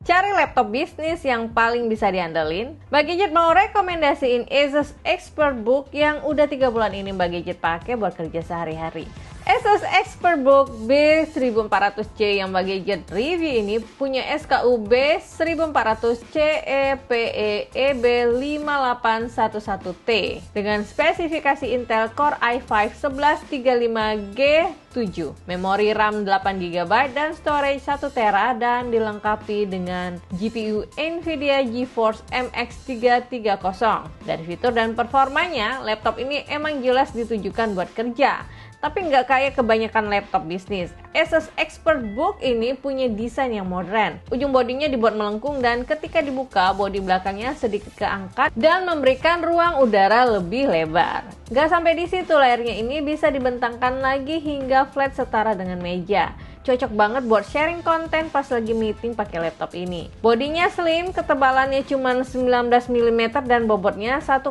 Cari laptop bisnis yang paling bisa diandelin. Mbak Gadget mau rekomendasiin Asus ExpertBook yang udah 3 bulan ini Mbak Gadget pakai buat kerja sehari-hari. Asus ExpertBook B1400C yang Mbak Gadget review ini punya SKU B1400CE PE-EB5811T dengan spesifikasi Intel Core i5 1135G7, memori RAM 8GB dan storage 1TB dan dilengkapi dengan GPU Nvidia GeForce MX 330. Dari fitur dan performanya, laptop ini emang jelas ditujukan buat kerja, tapi nggak kayak kebanyakan laptop bisnis. Asus ExpertBook ini punya desain yang modern. Ujung bodinya dibuat melengkung dan ketika dibuka, bodi belakangnya sedikit keangkat dan memberikan ruang udara lebih lebar. Nggak sampai di situ, layarnya ini bisa dibentangkan lagi hingga flat setara dengan meja. Cocok banget buat sharing konten pas lagi meeting pakai laptop ini. Bodinya slim, ketebalannya cuma 19 mm dan bobotnya 1,45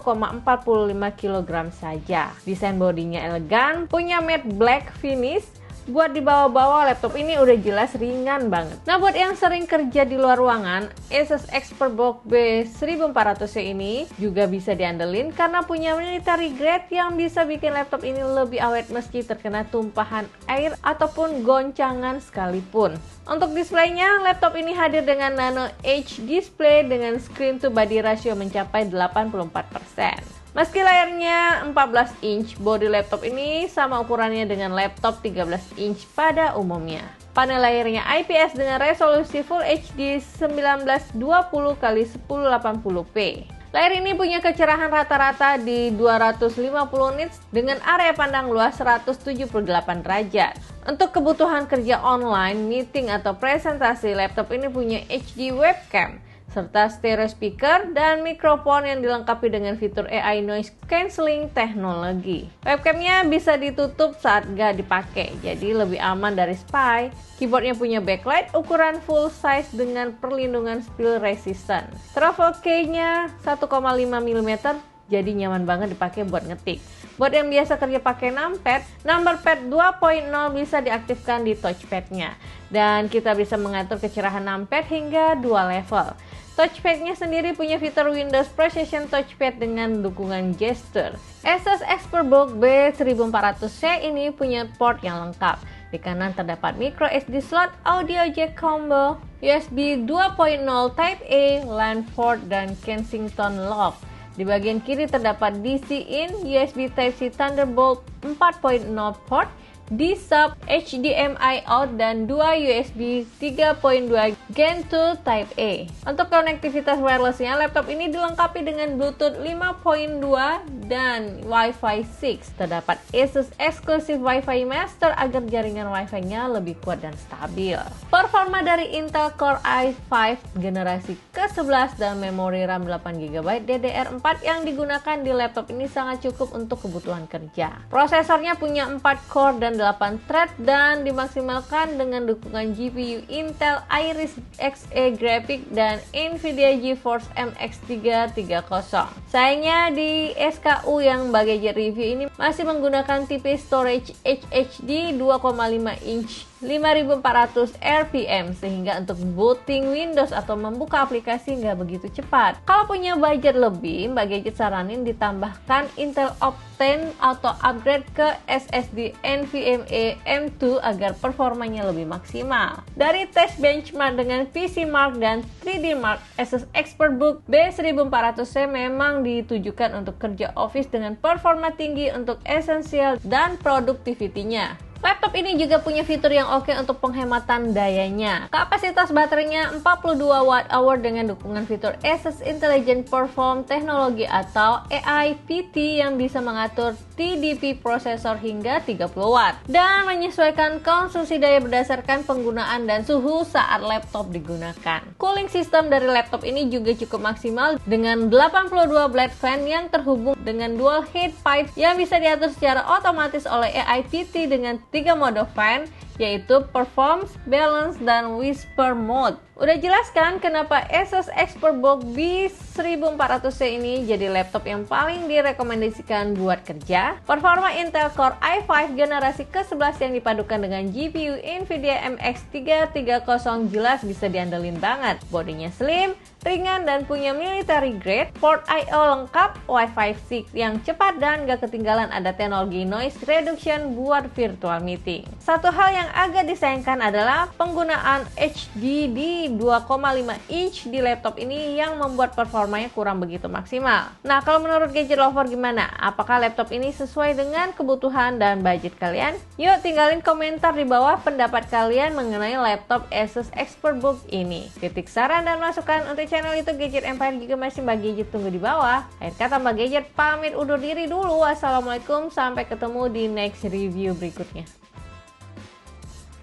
kg saja. Desain bodinya elegan, punya matte black finish. Buat dibawa-bawa, laptop ini udah jelas ringan banget. Nah, buat yang sering kerja di luar ruangan, Asus ExpertBook B1400C ini juga bisa diandelin karena punya military grade yang bisa bikin laptop ini lebih awet meski terkena tumpahan air ataupun goncangan sekalipun. Untuk displaynya, laptop ini hadir dengan Nano Edge display dengan screen to body ratio mencapai 84%. Meski layarnya 14 inch, bodi laptop ini sama ukurannya dengan laptop 13 inch pada umumnya. Panel layarnya IPS dengan resolusi Full HD 1920x1080p. Layar ini punya kecerahan rata-rata di 250 nits dengan area pandang luas 178 derajat. Untuk kebutuhan kerja online, meeting, atau presentasi, laptop ini punya HD webcam serta stereo speaker dan mikrofon yang dilengkapi dengan fitur AI noise cancelling teknologi. Webcamnya bisa ditutup saat gak dipakai, jadi lebih aman dari spy. Keyboardnya punya backlight ukuran full size dengan perlindungan spill resistant. Travel keynya 1,5 mm, jadi nyaman banget dipakai buat ngetik. Buat yang biasa kerja pakai numpad, number pad 2.0 bisa diaktifkan di touchpadnya. Dan kita bisa mengatur kecerahan numpad hingga 2 level. Touchpadnya sendiri punya fitur Windows Precision Touchpad dengan dukungan gesture. Asus ExpertBook B1400C ini punya port yang lengkap. Di kanan terdapat micro SD slot, audio jack combo, USB 2.0 Type A, LAN port, dan Kensington lock. Di bagian kiri terdapat DC in, USB Type-C Thunderbolt 4.0 port, D-Sub, HDMI out, dan 2 USB 3.2 Gen 2 Type A. Untuk konektivitas wirelessnya, laptop ini dilengkapi dengan Bluetooth 5.2 dan Wi-Fi 6. Terdapat Asus Exclusive Wi-Fi Master agar jaringan Wi-Fi-nya lebih kuat dan stabil. Performa dari Intel Core i5 generasi ke-11 dan memori RAM 8GB DDR4 yang digunakan di laptop ini sangat cukup untuk kebutuhan kerja. Prosesornya punya 4 core dan 8 thread dan dimaksimalkan dengan dukungan GPU Intel Iris Xe Graphics dan Nvidia GeForce MX 330. Sayangnya di SKU yang Mbak Gadget review ini masih menggunakan tipe storage HDD 2,5 inch 5400 RPM sehingga untuk booting Windows atau membuka aplikasi nggak begitu cepat. Kalau punya budget lebih, Mbak Gadget saranin ditambahkan Intel Optane atau upgrade ke SSD NVMe M2 agar performanya lebih maksimal. Dari tes benchmark dengan PC Mark dan 3D Mark, Asus ExpertBook B1400C memang ditujukan untuk kerja office dengan performa tinggi untuk esensial dan produktivitinya. Laptop ini juga punya fitur yang oke untuk penghematan dayanya. Kapasitas baterainya 42 Wh dengan dukungan fitur Asus Intelligent Perform Technology atau AI PT yang bisa mengatur TDP prosesor hingga 30 Watt dan menyesuaikan konsumsi daya berdasarkan penggunaan dan suhu saat laptop digunakan. Cooling system dari laptop ini juga cukup maksimal dengan 82 blade fan yang terhubung dengan dual heat pipe yang bisa diatur secara otomatis oleh AI PT dengan 3 mode fan yaitu Performance, Balance, dan Whisper Mode. Udah jelas kan kenapa Asus ExpertBook B1400C ini jadi laptop yang paling direkomendasikan buat kerja? Performa Intel Core i5 generasi ke-11 yang dipadukan dengan GPU Nvidia MX 330 jelas bisa diandelin banget. Bodinya slim, ringan, dan punya military grade, port I/O lengkap, Wi-Fi 6 yang cepat, dan gak ketinggalan ada teknologi noise reduction buat virtual meeting. Satu hal yang agak disayangkan adalah penggunaan HDD 2,5 inch di laptop ini yang membuat performanya kurang begitu maksimal. Nah, kalau menurut Gadget Lover gimana? Apakah laptop ini sesuai dengan kebutuhan dan budget kalian? Yuk tinggalin komentar di bawah pendapat kalian mengenai laptop Asus ExpertBook ini. Kritik, saran, dan masukan untuk channel itu Gadget Empire juga masih Mbak Gadget tunggu di bawah. Akhir kata Mbak Gadget pamit undur diri dulu. Assalamualaikum, sampai ketemu di next review berikutnya.